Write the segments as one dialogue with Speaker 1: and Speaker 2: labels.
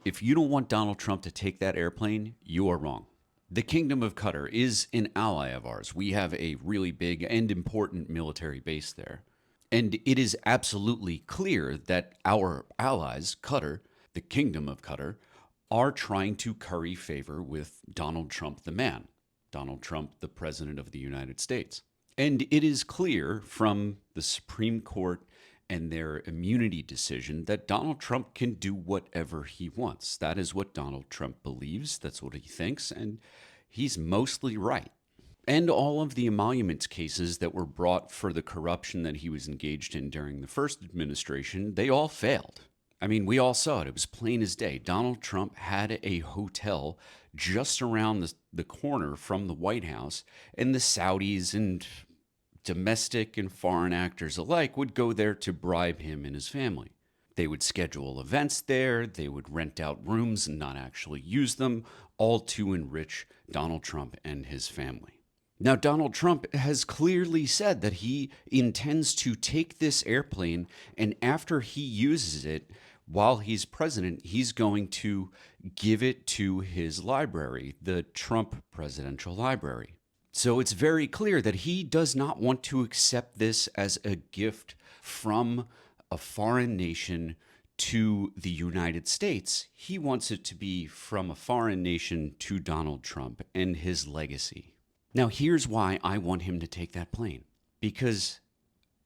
Speaker 1: If you don't want Donald Trump to take that airplane, you are wrong. The Kingdom of Qatar is an ally of ours. We have a really big and important military base there. And it is absolutely clear that our allies, Qatar, the Kingdom of Qatar, are trying to curry favor with Donald Trump, the man, Donald Trump, the President of the United States. And it is clear from the Supreme Court and their immunity decision that Donald Trump can do whatever he wants. That is what Donald Trump believes. That's what he thinks. And he's mostly right. And all of the emoluments cases that were brought for the corruption that he was engaged in during the first administration, they all failed. I mean, we all saw it. It was plain as day. Donald Trump had a hotel just around the corner from the White House, and the Saudis and domestic and foreign actors alike would go there to bribe him and his family. They would schedule events there, they would rent out rooms and not actually use them, all to enrich Donald Trump and his family. Now, Donald Trump has clearly said that he intends to take this airplane, and after he uses it while he's president, he's going to give it to his library, the Trump Presidential Library. So it's very clear that he does not want to accept this as a gift from a foreign nation to the United States. He wants it to be from a foreign nation to Donald Trump and his legacy. Now, here's why I want him to take that plane. Because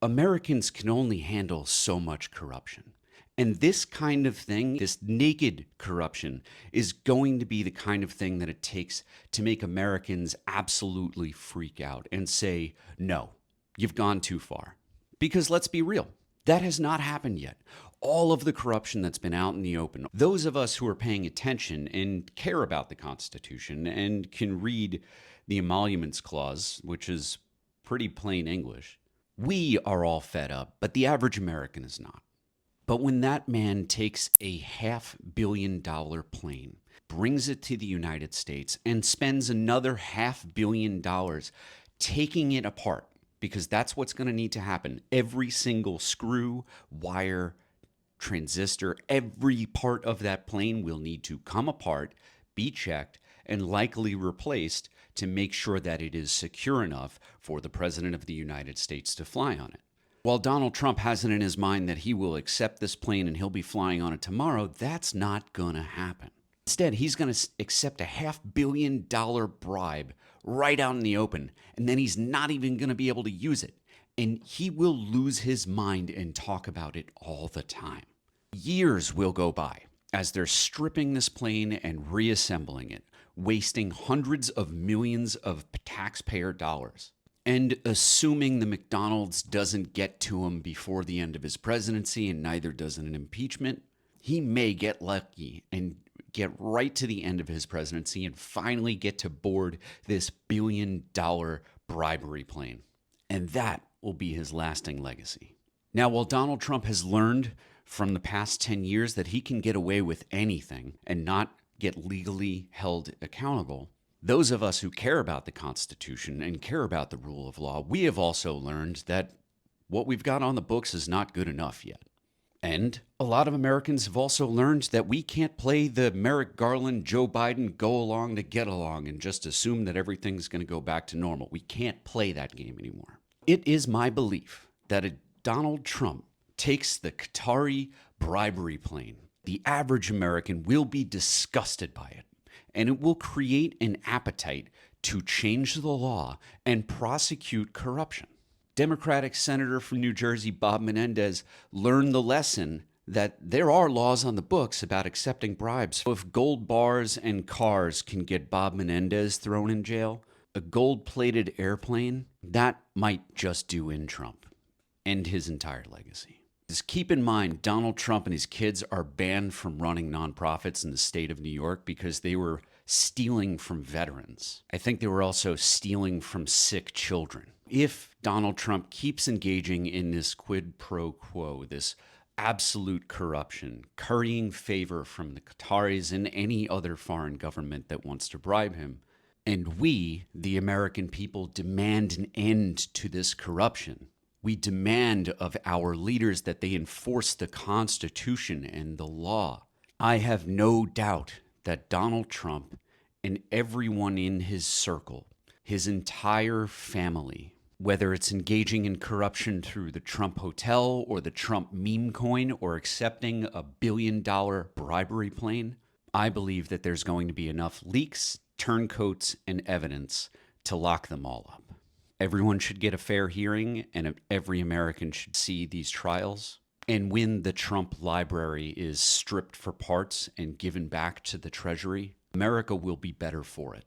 Speaker 1: Americans can only handle so much corruption. And this kind of thing, this naked corruption, is going to be the kind of thing that it takes to make Americans absolutely freak out and say, no, you've gone too far. Because let's be real, that has not happened yet. All of the corruption that's been out in the open, those of us who are paying attention and care about the Constitution and can read the Emoluments Clause, which is pretty plain English, we are all fed up, but the average American is not. But when that man takes a $500 million plane, brings it to the United States, and spends another $500 million taking it apart, because that's what's going to need to happen. Every single screw, wire, transistor, every part of that plane will need to come apart, be checked, and likely replaced to make sure that it is secure enough for the President of the United States to fly on it. While Donald Trump has it in his mind that he will accept this plane and he'll be flying on it tomorrow, that's not going to happen. Instead, he's going to accept a $500 million bribe right out in the open, and then he's not even going to be able to use it. And he will lose his mind and talk about it all the time. Years will go by as they're stripping this plane and reassembling it, wasting hundreds of millions of taxpayer dollars. And assuming the McDonald's doesn't get to him before the end of his presidency, and neither does an impeachment, he may get lucky and get right to the end of his presidency and finally get to board this $1 billion bribery plane. And that will be his lasting legacy. Now, while Donald Trump has learned from the past 10 years that he can get away with anything and not get legally held accountable, those of us who care about the Constitution and care about the rule of law, we have also learned that what we've got on the books is not good enough yet. And a lot of Americans have also learned that we can't play the Merrick Garland, Joe Biden go along to get along and just assume that everything's going to go back to normal. We can't play that game anymore. It is my belief that if Donald Trump takes the Qatari bribery plane, the average American will be disgusted by it. And it will create an appetite to change the law and prosecute corruption. Democratic Senator from New Jersey, Bob Menendez, learned the lesson that there are laws on the books about accepting bribes. So if gold bars and cars can get Bob Menendez thrown in jail, a gold-plated airplane, that might just do in Trump and his entire legacy. Just keep in mind, Donald Trump and his kids are banned from running nonprofits in the state of New York because they were stealing from veterans. I think they were also stealing from sick children. If Donald Trump keeps engaging in this quid pro quo, this absolute corruption, currying favor from the Qataris and any other foreign government that wants to bribe him, and we, the American people, demand an end to this corruption, we demand of our leaders that they enforce the Constitution and the law. I have no doubt that Donald Trump and everyone in his circle, his entire family, whether it's engaging in corruption through the Trump Hotel or the Trump meme coin or accepting a $1 billion bribery plane, I believe that there's going to be enough leaks, turncoats, and evidence to lock them all up. Everyone should get a fair hearing, and every American should see these trials. And when the Trump library is stripped for parts and given back to the Treasury, America will be better for it.